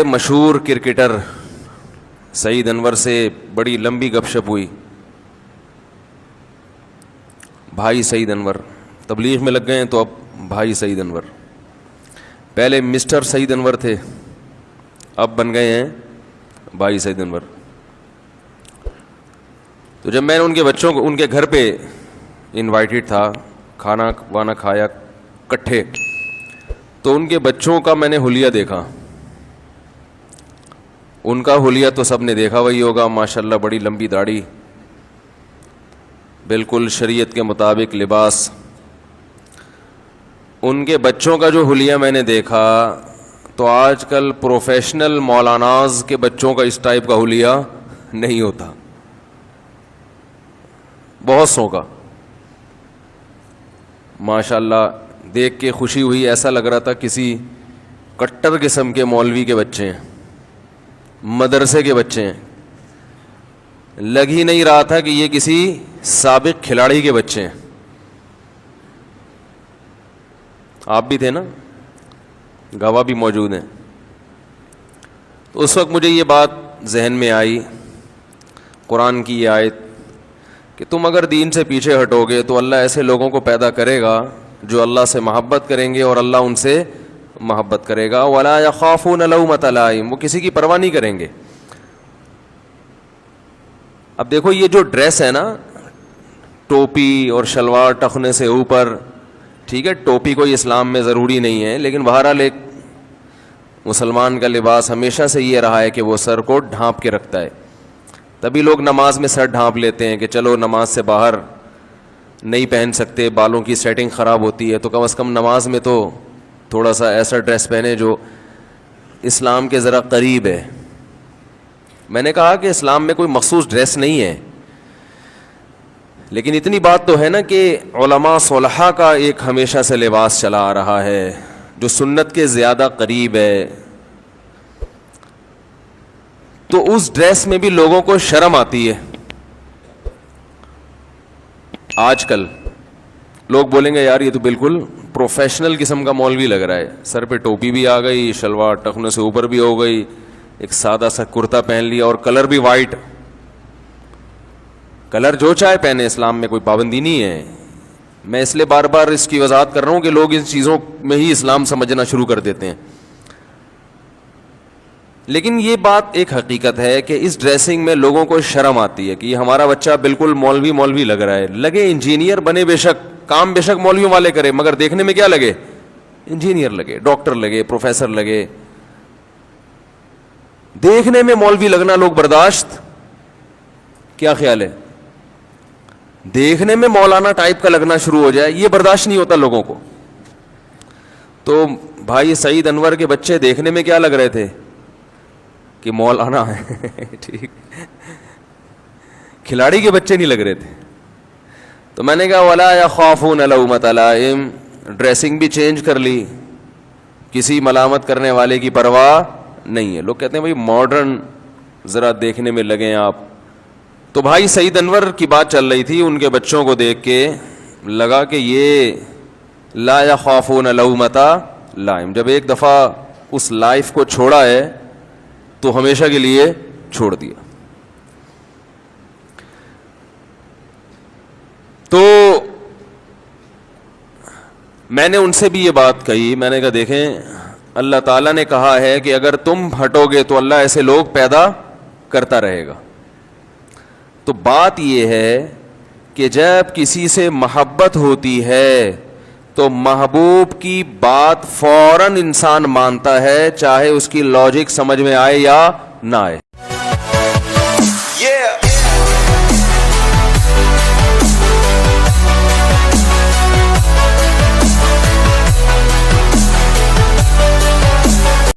مشہور کرکٹر سعید انور سے بڑی لمبی گپ شپ ہوئی. بھائی سعید انور تبلیغ میں لگ گئے ہیں تو اب بھائی سعید انور. پہلے مسٹر سعید انور تھے, اب بن گئے ہیں بھائی سعید انور. تو جب میں نے ان کے بچوں کو ان کے گھر پہ انوائٹڈ تھا, کھانا وانا کھایا کٹھے, تو ان کے بچوں کا میں نے حلیہ دیکھا. ان کا حلیہ تو سب نے دیکھا وہی ہوگا, ماشاءاللہ بڑی لمبی داڑھی, بالکل شریعت کے مطابق لباس. ان کے بچوں کا جو حلیہ میں نے دیکھا تو آج کل پروفیشنل مولاناز کے بچوں کا اس ٹائپ کا حلیہ نہیں ہوتا, بہت سو کا. ماشاءاللہ دیکھ کے خوشی ہوئی, ایسا لگ رہا تھا کسی کٹر قسم کے مولوی کے بچے ہیں, مدرسے کے بچے ہیں. لگ ہی نہیں رہا تھا کہ یہ کسی سابق کھلاڑی کے بچے ہیں. آپ بھی تھے نا, گواہ بھی موجود ہیں. تو اس وقت مجھے یہ بات ذہن میں آئی, قرآن کی یہ آیت کہ تم اگر دین سے پیچھے ہٹو گے تو اللہ ایسے لوگوں کو پیدا کرے گا جو اللہ سے محبت کریں گے اور اللہ ان سے محبت کرے گا. وَلَا يَخَافُونَ لَوْمَةَ لَائِمٍ, وہ کسی کی پرواہ نہیں کریں گے. اب دیکھو یہ جو ڈریس ہے نا, ٹوپی اور شلوار ٹخنے سے اوپر, ٹھیک ہے ٹوپی کوئی اسلام میں ضروری نہیں ہے, لیکن بہرحال ایک مسلمان کا لباس ہمیشہ سے یہ رہا ہے کہ وہ سر کو ڈھانپ کے رکھتا ہے. تبھی لوگ نماز میں سر ڈھانپ لیتے ہیں کہ چلو نماز سے باہر نہیں پہن سکتے, بالوں کی سیٹنگ خراب ہوتی ہے, تو کم از کم نماز میں تو تھوڑا سا ایسا ڈریس پہنے جو اسلام کے ذرا قریب ہے. میں نے کہا کہ اسلام میں کوئی مخصوص ڈریس نہیں ہے, لیکن اتنی بات تو ہے نا کہ علماء صلحاء کا ایک ہمیشہ سے لباس چلا آ رہا ہے جو سنت کے زیادہ قریب ہے. تو اس ڈریس میں بھی لوگوں کو شرم آتی ہے. آج کل لوگ بولیں گے یار یہ تو بالکل پروفیشنل قسم کا مولوی لگ رہا ہے, سر پہ ٹوپی بھی آ گئی, شلوار ٹخنے سے اوپر بھی ہو گئی, ایک سادہ سا کرتا پہن لیا اور کلر بھی وائٹ. کلر جو چاہے پہنے, اسلام میں کوئی پابندی نہیں ہے. میں اس لیے بار بار اس کی وضاحت کر رہا ہوں کہ لوگ ان چیزوں میں ہی اسلام سمجھنا شروع کر دیتے ہیں. لیکن یہ بات ایک حقیقت ہے کہ اس ڈریسنگ میں لوگوں کو شرم آتی ہے کہ یہ ہمارا بچہ بالکل مولوی لگ رہا ہے. لگے انجینئر بنے, بے شک کام بے شک مولویوں والے کرے, مگر دیکھنے میں کیا لگے, انجینئر لگے, ڈاکٹر لگے, پروفیسر لگے. دیکھنے میں مولوی لگنا لوگ برداشت, کیا خیال ہے, دیکھنے میں مولانا ٹائپ کا لگنا شروع ہو جائے یہ برداشت نہیں ہوتا لوگوں کو. تو بھائی سعید انور کے بچے دیکھنے میں کیا لگ رہے تھے کہ مولانا ہے, ٹھیک, کھلاڑی کے بچے نہیں لگ رہے تھے. تو میں نے کہا وَلَا يَخَافُونَ لَوْمَةَ لَائِمٍ, ڈریسنگ بھی چینج کر لی, کسی ملامت کرنے والے کی پرواہ نہیں ہے. لوگ کہتے ہیں بھائی ماڈرن ذرا دیکھنے میں لگیں آپ. تو بھائی سعید انور کی بات چل رہی تھی, ان کے بچوں کو دیکھ کے لگا کہ یہ لا يخافون لومة لائم, جب ایک دفعہ اس لائف کو چھوڑا ہے تو ہمیشہ کے لیے چھوڑ دیا. تو میں نے ان سے بھی یہ بات کہی, میں نے کہا دیکھیں اللہ تعالیٰ نے کہا ہے کہ اگر تم ہٹو گے تو اللہ ایسے لوگ پیدا کرتا رہے گا. تو بات یہ ہے کہ جب کسی سے محبت ہوتی ہے تو محبوب کی بات فوراً انسان مانتا ہے, چاہے اس کی لاجک سمجھ میں آئے یا نہ آئے.